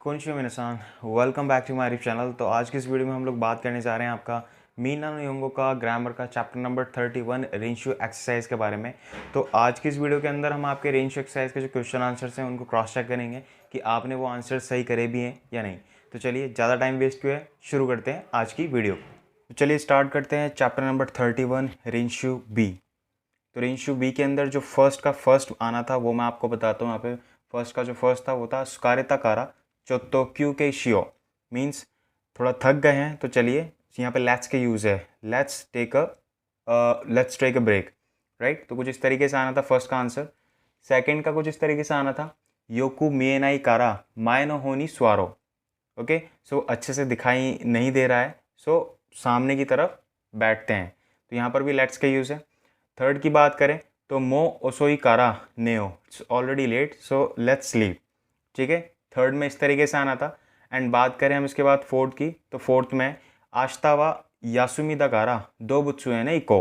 कोनिशिवा मिनासान, welcome back to my YouTube channel. तो आज की इस वीडियो में हम लोग बात करने जा रहे हैं आपका मीना नो योंगो का ग्रामर का चैप्टर नंबर 31 रेंशो एक्सरसाइज के बारे में। तो आज की इस वीडियो के अंदर हम आपके रेंशो एक्सरसाइज के जो क्वेश्चन आंसर्स हैं उनको क्रॉस चेक करेंगे कि आपने वो आंसर सही करे भी हैं या नहीं। तो चलिए ज़्यादा टाइम वेस्ट किए शुरू करते हैं आज की वीडियो। तो चलिए स्टार्ट करते हैं चैप्टर नंबर 31 रेंशो बी। तो रेंशो बी के अंदर जो फर्स्ट का फर्स्ट आना था वो मैं आपको बताता हूँ। यहाँ पे फर्स्ट का जो फर्स्ट था वो था सुकारेता कारा चोत्तो क्यू के शियो, मीन्स थोड़ा थक गए हैं तो चलिए यहाँ पे लेट्स के यूज़ है, let's take a break, right. तो कुछ इस तरीके से आना था फर्स्ट का आंसर। सेकंड का कुछ इस तरीके से आना था योकू मिएनाई कारा माए नो होनी स्वारो। ओके, सो अच्छे से दिखाई नहीं दे रहा है, सो सामने की तरफ बैठते हैं। तो यहाँ पर भी लेट्स का यूज़ है। थर्ड की बात करें तो मो ओसोई कारा नेओ, it's already late so let's sleep. ठीक है, थर्ड में इस तरीके से आना था। एंड बात करें हम इसके बाद फोर्थ की, तो फोर्थ में आश्तावा यासुमी दकारा दो बुत्सुए ने इको।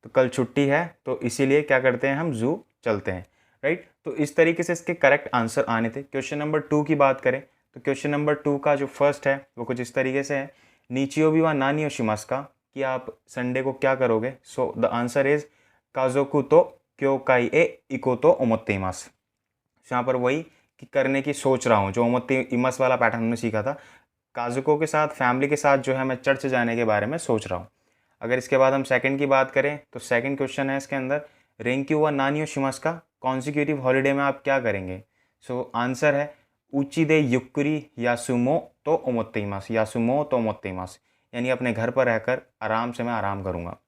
तो कल छुट्टी है तो इसीलिए क्या करते हैं, हम जू चलते हैं, राइट। तो इस तरीके से इसके करेक्ट आंसर आने थे। क्वेश्चन नंबर 2 की बात करें तो क्वेश्चन नंबर 2 का जो फर्स्ट है वो कुछ इस तरीके से है, नीचियो भी व नानियो शिमास्का, कि आप संडे को क्या करोगे। सो द आंसर इज काजोकु तो क्योकाई ए इको तो ओमोत्तेइमास। यहाँ पर वही कि करने की सोच रहा हूँ, जो ओमोत्तेइमास वाला पैटर्न हमने सीखा था। काजुको के साथ, फैमिली के साथ जो है मैं चर्च जाने के बारे में सोच रहा हूँ। अगर इसके बाद हम सेकंड की बात करें तो सेकंड क्वेश्चन है इसके अंदर रेंक्यू व नानियो शिमास का कॉन्जिक्यूटिव हॉलीडे में आप क्या करेंगे। सो आंसर है उचिदे युक्कुरी यासुमो तो ओमोत्तेइमास, यासुमो तो ओमोत्तेइमास, यानी अपने घर पर रहकर आराम से मैं आराम करूँगा,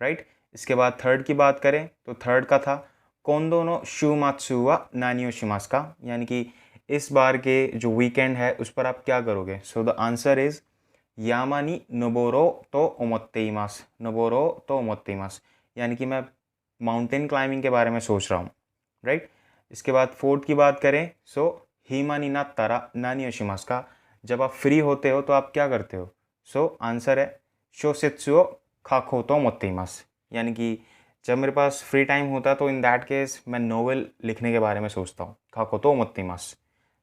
राइट। इसके बाद थर्ड की बात करें तो थर्ड का था कोंदो नो शूमात्सु व नानियो शिमास का, यानी कि इस बार के जो वीकेंड है उस पर आप क्या करोगे। सो द आंसर इज यामानी नोबोरो तो ओमोत्तेइमास, नोबोरो तो ओमोत्तेइमास, यानी कि मैं माउंटेन क्लाइंबिंग के बारे में सोच रहा हूँ, राइट। इसके बाद फोर्थ की बात करें सो हिमानी ना तारा नानियो शिमास का, जब आप फ्री होते हो तो आप क्या करते हो। सो आंसर है शोसेत्सुओ खाको तो ओमोत्तेइमास, यानी कि जब मेरे पास फ्री टाइम होता है तो इन दैट केस मैं नोवेल लिखने के बारे में सोचता हूँ, खाको तो ओमोत्तेइमास।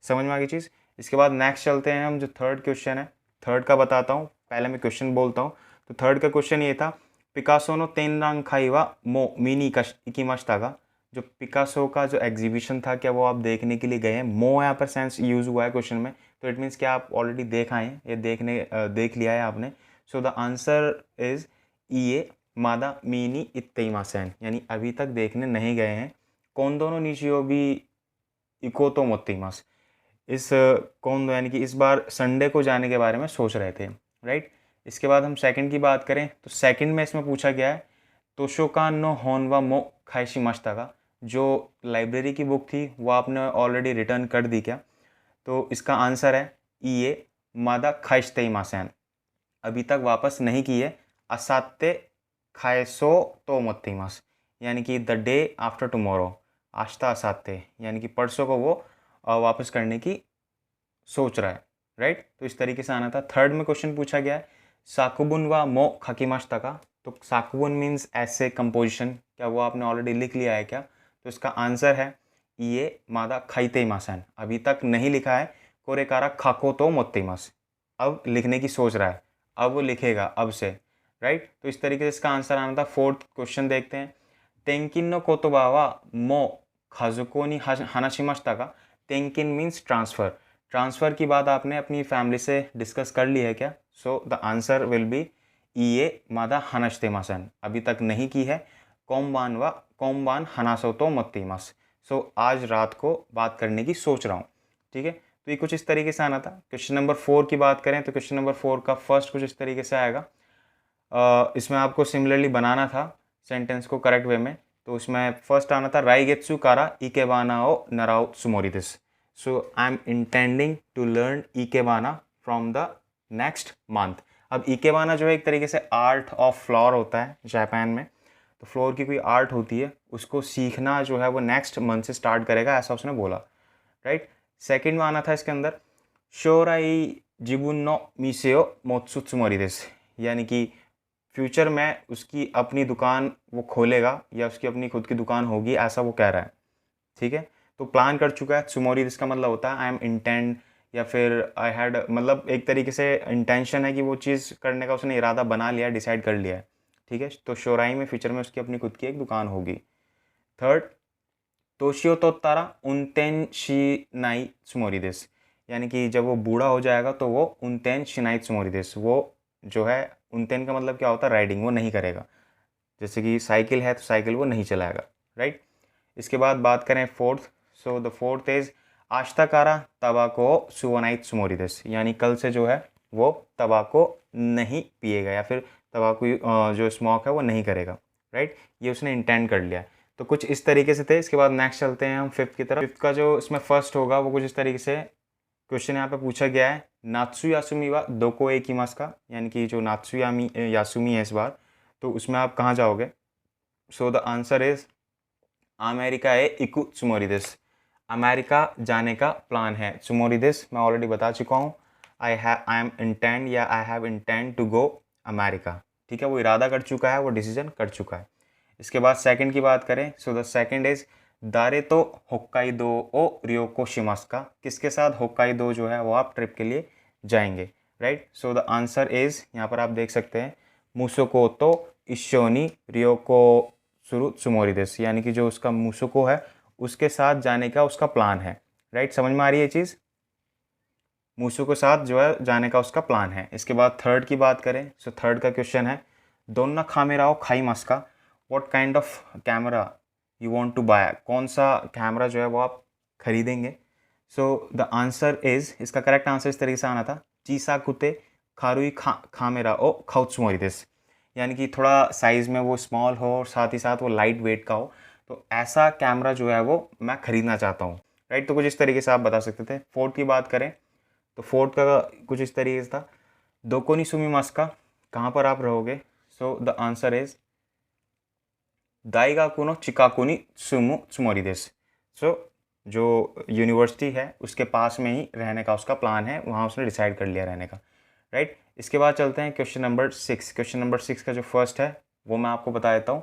समझ में आ गई चीज़। इसके बाद नेक्स्ट चलते हैं हम, जो थर्ड क्वेश्चन है थर्ड का बताता हूँ, पहले मैं क्वेश्चन बोलता हूँ। तो थर्ड का क्वेश्चन ये था पिकासो नो तेनरांग खाईवा मो मिनी इकीमास्ता का, जो पिकासो का जो एग्जीबिशन था क्या वो आप देखने के लिए गए हैं। मो यहाँ पर सेंस यूज़ हुआ है क्वेश्चन में, तो इट मीन्स क्या आप ऑलरेडी देख आए हैं, ये देख लिया है आपने। सो द आंसर इज ये मादा मीनी इत्तेइमासेन, यानी अभी तक देखने नहीं गए हैं। कौन दोनों नीचियो भी इकोतो मोत्तेइमास, इस कौन दो यानी कि इस बार संडे को जाने के बारे में सोच रहे थे, राइट। इसके बाद हम सेकंड की बात करें तो सेकंड में इसमें पूछा गया है तोशोकान नो होनवा मो खाइशी मास्ता का, जो लाइब्रेरी की बुक थी वो आपने ऑलरेडी रिटर्न कर दी क्या। तो इसका आंसर है ये मादा खाइश्ते मासैन, अभी तक वापस नहीं की है। असाते खाएसो तो मोत्तीमास, यानी कि द डे आफ्टर टुमारो, आस्था असाते, यानी कि परसों को वो वापस करने की सोच रहा है, राइट। तो इस तरीके से आना था। थर्ड में क्वेश्चन पूछा गया है साकुबुन व मो खाकीमाश्ता का, तो साकुबुन मीन्स ऐसे कंपोजिशन, क्या वो आपने ऑलरेडी लिख लिया है क्या। तो इसका आंसर है ये मादा खाईते मासन, अभी तक नहीं लिखा है। कोरेकारा खाको तो मोत्तेमास, अब लिखने की सोच रहा है, अब वो लिखेगा अब से, राइट। तो इस तरीके से इसका आंसर आना था। फोर्थ क्वेश्चन देखते हैं तेंकिन नो कोतोबा वा मो खाजुको नि हानाशिमाश्ता का। तेंकिन मीन्स ट्रांसफ़र, ट्रांसफ़र की बात आपने अपनी फैमिली से डिस्कस कर ली है क्या। सो द आंसर विल बी ये मादा हनशते मासन, अभी तक नहीं की है। कोमबान हनासो तो मोत्तीमास, सो आज रात को बात करने की सोच रहा हूँ, ठीक है। तो ये कुछ इस तरीके से आना था। क्वेश्चन नंबर 4 की बात करें तो क्वेश्चन नंबर 4 का फर्स्ट कुछ इस तरीके से आएगा। इसमें आपको सिमिलरली बनाना था सेंटेंस को करेक्ट वे में। तो उसमें फर्स्ट आना था राइगेत्सु कारा इकेबाना ओ नराओ सुमोरिदिस। So I am intending to learn ikebana from the next month. अब इकेबाना जो है एक तरीके से आर्ट ऑफ फ्लोर होता है जापान में, तो फ्लोर की कोई आर्ट होती है, उसको सीखना जो है वो नेक्स्ट मंथ से स्टार्ट करेगा, ऐसा उसने बोला, राइट। सेकेंड में आना था इसके अंदर शोराई जिबुन नो मिसेओ मोत्सुत्सुमोरिदिस, यानी कि फ्यूचर में उसकी अपनी दुकान वो खोलेगा या उसकी अपनी खुद की दुकान होगी, ऐसा वो कह रहा है, ठीक है। तो प्लान कर चुका है। सुमोरी इसका मतलब होता है आई एम इंटेंड या फिर आई हैड, मतलब एक तरीके से इंटेंशन है कि वो चीज़ करने का उसने इरादा बना लिया, डिसाइड कर लिया है, ठीक है। तो शोराई में फ्यूचर में उसकी अपनी खुद की एक दुकान होगी। थर्ड, तोशियो तो तारा उनतेन शिनाई त्सुमोरी, यानी कि जब वो बूढ़ा हो जाएगा तो वो उनतेन शिनाई त्सुमोरी, वो जो है उनतेन का मतलब क्या होता है, राइडिंग, वो नहीं करेगा। जैसे कि साइकिल है तो साइकिल वो नहीं चलाएगा, राइट। इसके बाद बात करें fourth, so the fourth is आश्ताकारा तबाको सुवनाई त्सुमोरी, यानी कल से जो है वो तबाको नहीं पिएगा या फिर तबाकू जो स्मोक है वो नहीं करेगा, राइट। ये उसने इंटेंड कर लिया। तो कुछ इस तरीके से थे। इसके बाद नेक्स्ट चलते हैं हम फिफ्थ की तरफ। फिफ्थ का जो इसमें फर्स्ट होगा वो कुछ इस तरीके से क्वेश्चन यहाँ पे पूछा गया है, नात्सु यासुमी वा दोको एकिमास का, यानी कि जो नात्सु यासुमी है इस बार, तो उसमें आप कहाँ जाओगे। So the answer is America ए इकु त्सुमोरी, अमेरिका जाने का प्लान है। त्सुमोरी मैं ऑलरेडी बता चुका हूँ, आई एम इंटेंड या I have intend to go America, ठीक है। वो इरादा कर चुका है, वो डिसीजन कर चुका है। इसके बाद सेकंड की बात करें, सो द सेकंड इज दारे तो होक्काइदो ओ रियोको शिमास्का, किसके साथ होक्काइदो जो है वो आप ट्रिप के लिए जाएंगे, right. So the answer is, यहाँ पर आप देख सकते हैं, मुसोको तो इशोनी रियोको सुरु त्सुमोरी, यानी कि जो उसका मुसोको है उसके साथ जाने का उसका प्लान है, राइट। समझ में आ रही है ये चीज़, मूसू के साथ जो है जाने का उसका प्लान है। इसके बाद थर्ड की बात करें, सो थर्ड का क्वेश्चन है, दोन्ना खामेराओ खाई मस्का, what kind of camera you want to buy, कौन सा कैमरा जो है वो आप खरीदेंगे। सो द आंसर इज, इसका करेक्ट आंसर इस तरीके से आना था, चीसा कुते खारुई खामेरा ओ खाउत्सुमोरी, यानी कि थोड़ा साइज़ में वो स्मॉल हो और साथ ही साथ वो लाइट वेट का हो, तो ऐसा कैमरा जो है वो मैं ख़रीदना चाहता हूँ, राइट। तो कुछ इस तरीके से आप बता सकते थे। फोर्थ की बात करें तो फोर्थ का कुछ इस तरीके से था, दोकोनी सुमी मस्का, कहाँ पर आप रहोगे। सो द आंसर इज दाइगाकू नो चिकाकुनी सुमु त्सुमोरी, सो जो यूनिवर्सिटी है उसके पास में ही रहने का उसका प्लान है, वहाँ उसने डिसाइड कर लिया रहने का, राइट। इसके बाद चलते हैं क्वेश्चन नंबर 6। क्वेश्चन नंबर 6 का जो फर्स्ट है वो मैं आपको बता देता हूँ,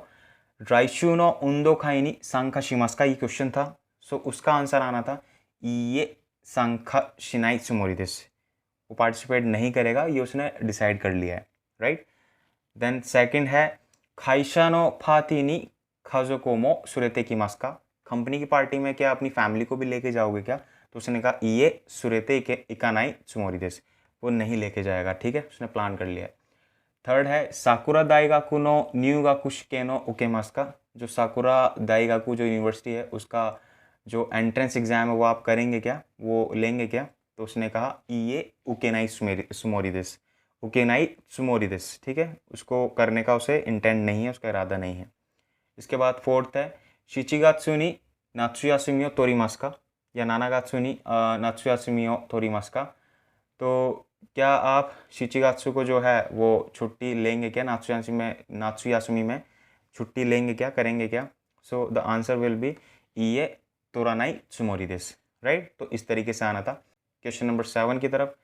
राइशू नो उंदो खाइनी सांखा शिमास का ये क्वेश्चन था। सो उसका आंसर आना था ये सांखा शिनाई त्सुमोरी, वो पार्टिसिपेट नहीं करेगा, ये उसने डिसाइड कर लिया है, राइट। देन सेकंड है खाइशा नो फाती नी खाजोको मो सुरेते की मास्का, कंपनी की पार्टी में क्या अपनी फैमिली को भी लेके जाओगे क्या। तो उसने कहा ये सुरेते के इकानाई त्सुमोरी, वो नहीं लेके जाएगा, ठीक है, उसने प्लान कर लिया है। थर्ड है साकुरा दाइगाकू नो न्यूगाकू शिकेनो उकेमास्का, जो साकुरा दाइगाकू जो यूनिवर्सिटी है उसका जो एंट्रेंस एग्जाम है वो आप करेंगे क्या, वो लेंगे क्या। तो उसने कहा ये उकेनाई सुमोरी, उकेनाई सुमोरी, ठीक है, उसको करने का उसे इंटेंट नहीं है, उसका इरादा नहीं है। इसके बाद फोर्थ है शिचिगात्सुनी नात्सुयासुमियो तोरीमास्का, या नानागात्सुनी नात्सुयासुमियो तोरीमास्का, तो क्या आप शिचिगात्सु को जो है वो छुट्टी लेंगे क्या, नात्सुयासुमी में छुट्टी लेंगे क्या, करेंगे क्या। सो द आंसर विल बी ये तोरानाई त्सुमोरी, राइट। तो इस तरीके से आना था। क्वेश्चन नंबर 7 की तरफ।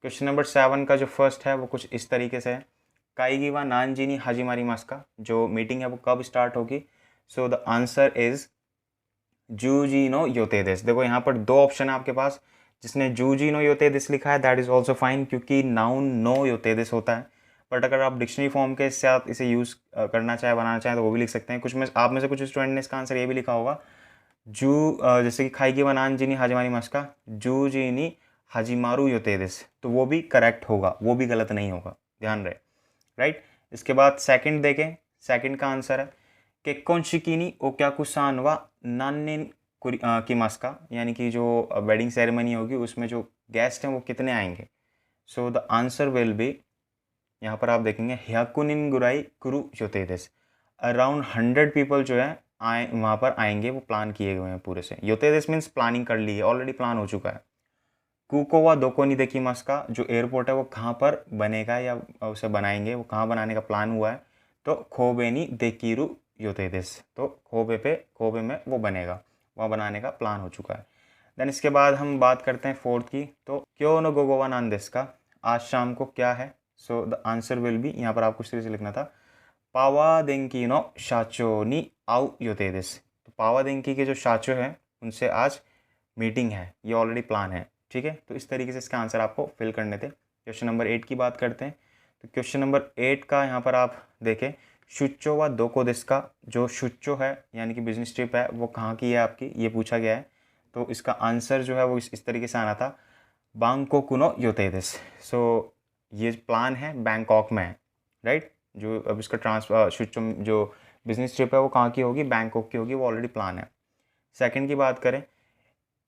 क्वेश्चन नंबर 7 का जो फर्स्ट है वो कुछ इस तरीके से है, काईगिवा नानजीनी हाजिमारी मास्का, जो मीटिंग है वो कब स्टार्ट होगी। सो द आंसर इज जूजी नो योतेदेस। देखो यहाँ पर दो ऑप्शन है आपके पास, जिसने जूजी नो योतेदेस लिखा है दैट इज ऑल्सो फाइन, क्योंकि नाउन नो योतेदेस होता है। बट अगर आप डिक्शनरी फॉर्म के साथ इसे यूज़ करना चाहे, बनाना चाहें, तो वो भी लिख सकते हैं। कुछ में आप में से कुछ स्टूडेंट ने इसका आंसर ये भी लिखा होगा, जैसे कि खाईगी वनान जीनी हाजिमारी मस्का जू जीनी हाजिमारू योतेदेस, तो वो भी करेक्ट होगा, वो भी गलत नहीं होगा, ध्यान रहे, राइट। इसके बाद सेकंड देखें, सेकंड का आंसर है केक्कोन शिकीनी ओक्याकुसान व नान्निन किमास्का, यानी कि जो वेडिंग सेरेमनी होगी उसमें जो गेस्ट हैं वो कितने आएंगे। सो द आंसर विल बी, यहाँ पर आप देखेंगे ह्याकुनिन गुराई कुरु योतेदेस, अराउंड 100 पीपल जो है आए वहाँ पर आएंगे, वो प्लान किए हुए हैं पूरे से। योतेदेस मीन्स प्लानिंग कर ली है, ऑलरेडी प्लान हो चुका है। कुकोवा दोकोनी देकिमास का जो एयरपोर्ट है वो कहाँ पर बनेगा या उसे बनाएंगे, वो कहाँ बनाने का प्लान हुआ है, तो खोबेनी देकीरू योतेदेस, तो खोबे में वो बनेगा, वहाँ बनाने का प्लान हो चुका है। देन इसके बाद हम बात करते हैं फोर्थ की, तो क्यों नो गोगोवा नानदेस का, आज शाम को क्या है। सो द आंसर विल बी, यहाँ पर आपको इस तरह से लिखना था, पावा देंकी नो शाचो नी आउ योतेदेस, तो पावा देंकी के जो शाचो हैं उनसे आज मीटिंग है, ये ऑलरेडी प्लान है, ठीक है। तो इस तरीके से इसका आंसर आपको फिल करने थे। क्वेश्चन नंबर 8 की बात करते हैं। तो क्वेश्चन नंबर 8 का यहाँ पर आप देखें, शुच्चो व दोको दिस का जो शुच्चो है यानी कि बिजनेस ट्रिप है वो कहाँ की है आपकी, ये पूछा गया है। तो इसका आंसर जो है वो इस तरीके से आना था, बैंकॉक नो योते दिस। सो ये प्लान है बैंकॉक में है, राइट। जो अब इसका शुच्चो जो बिजनेस ट्रिप है वो कहाँ की होगी, बैंकॉक की होगी, वो ऑलरेडी प्लान है। सेकंड की बात करें,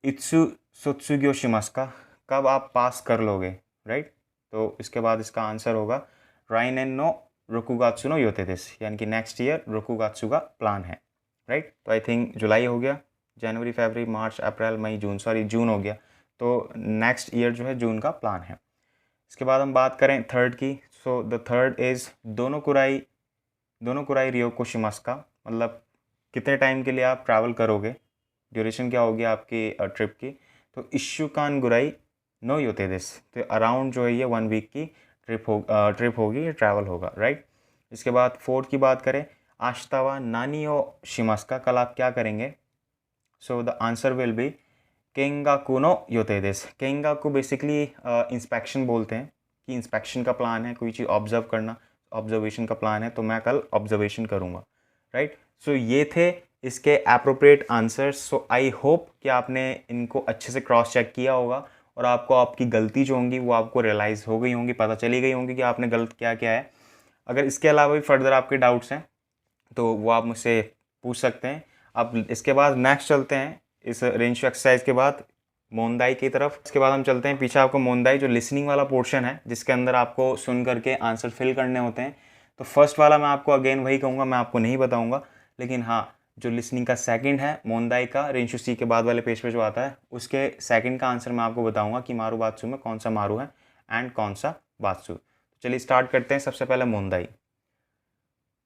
इत्सु सुत्सुग्यो शिमास्का, कब आप पास कर लोगे, राइट। तो इसके बाद इसका आंसर होगा राइनेन नो रोकुगात्सु नो योते दिस, यानी कि नेक्स्ट ईयर रोकुगात्सु का प्लान है, राइट। तो आई थिंक जुलाई हो गया, जनवरी फरवरी मार्च अप्रैल मई जून, सॉरी जून हो गया। तो नेक्स्ट ईयर जो है जून का प्लान है। इसके बाद हम बात करें थर्ड की। सो द थर्ड इज़ दोनों कुराई रियोको शिमास्का, मतलब कितने टाइम के लिए आप ट्रैवल करोगे, ड्यूरेशन क्या होगी आपकी ट्रिप की। तो इशुकान गुराई नो योते दिस, तो अराउंड जो है ये 1 वीक की ट्रिप होगी, ये ट्रैवल होगा, राइट। इसके बाद फोर्थ की बात करें, आश्तावा नानियो शिमास्का, कल आप क्या करेंगे। So the answer will be केंगाकू नो योते दिस। केंगाकू बेसिकली इंस्पेक्शन बोलते हैं, कि इंस्पेक्शन का प्लान है, कोई चीज़ ऑब्जर्व करना, ऑब्जर्वेशन का प्लान है, तो मैं कल ऑब्जर्वेशन करूँगा, राइट। सो ये थे इसके appropriate answers. So I hope कि आपने इनको अच्छे से क्रॉस चेक किया होगा और आपको आपकी गलती जो होंगी वो आपको रियलाइज़ हो गई होंगी, पता चली गई होंगी कि आपने गलत क्या क्या है। अगर इसके अलावा भी फर्दर आपके डाउट्स हैं तो वो आप मुझसे पूछ सकते हैं। अब इसके बाद नेक्स्ट चलते हैं, इस रेंशियो एक्सरसाइज के बाद मोंदाई की तरफ। इसके बाद हम चलते हैं पीछे, आपको मोंदाई जो लिसनिंग वाला पोर्शन है जिसके अंदर आपको सुन करके आंसर फिल करने होते हैं। तो फर्स्ट वाला मैं आपको अगेन वही कहूँगा, मैं आपको नहीं बताऊँगा, लेकिन हाँ जो लिसनिंग का सेकंड है मोंदाई का, रेंशु सी के बाद वाले पेज पे जो आता है उसके सेकंड का आंसर मैं आपको बताऊंगा कि मारू बात्सु में कौन सा मारू है एंड कौन सा बात्सु। तो चलिए स्टार्ट करते हैं। सबसे पहले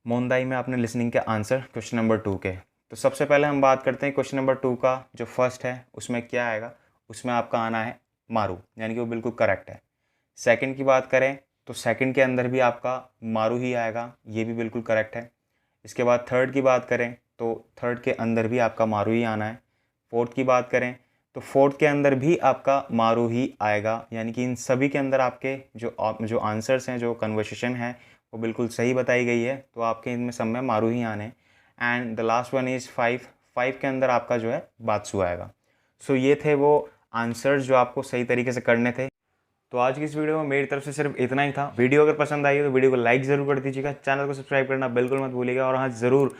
मोंदाई में आपने लिसनिंग के आंसर क्वेश्चन नंबर 2 के। तो सबसे पहले हम बात करते हैं क्वेश्चन नंबर 2 का, जो फर्स्ट है उसमें क्या आएगा, उसमें आपका आना है मारू, यानी कि वो बिल्कुल करेक्ट है। सेकंड की बात करें तो सेकंड के अंदर भी आपका मारू ही आएगा, ये भी बिल्कुल करेक्ट है। इसके बाद थर्ड की बात करें तो थर्ड के अंदर भी आपका मारू ही आना है। फोर्थ की बात करें तो फोर्थ के अंदर भी आपका मारू ही आएगा, यानी कि इन सभी के अंदर आपके जो आंसर्स हैं, जो कन्वर्सेशन है वो बिल्कुल सही बताई गई है, तो आपके इनमें सब में मारू ही आने। And the last one is 5 के अंदर आपका जो है बात्सु आएगा। सो ये थे वो आंसर्स जो आपको सही तरीके से करने थे। तो आज की इस वीडियो में मेरी तरफ से सिर्फ इतना ही था। वीडियो अगर पसंद आई हो तो वीडियो को लाइक ज़रूर कर दीजिएगा, चैनल को सब्सक्राइब करना बिल्कुल मत भूलिएगा, और हाँ ज़रूर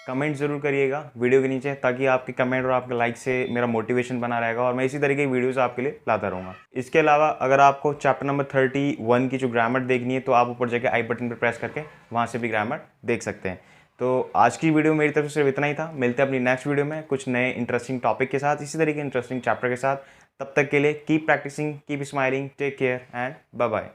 कमेंट ज़रूर करिएगा वीडियो के नीचे, ताकि आपके कमेंट और आपके लाइक से मेरा मोटिवेशन बना रहेगा और मैं इसी तरीके की वीडियोस आपके लिए लाता रहूँगा। इसके अलावा अगर आपको चैप्टर नंबर 31 की जो ग्रामर देखनी है तो आप ऊपर जाके आई बटन पर प्रेस करके वहाँ से भी ग्रामर देख सकते हैं। तो आज की वीडियो मेरी तरफ से सिर्फ इतना ही था। मिलते हैं अपनी नेक्स्ट वीडियो में कुछ नए इंटरेस्टिंग टॉपिक के साथ, इसी तरीके इंटरेस्टिंग चैप्टर के साथ। तब तक के लिए keep practising, keep smiling, take care and bye bye.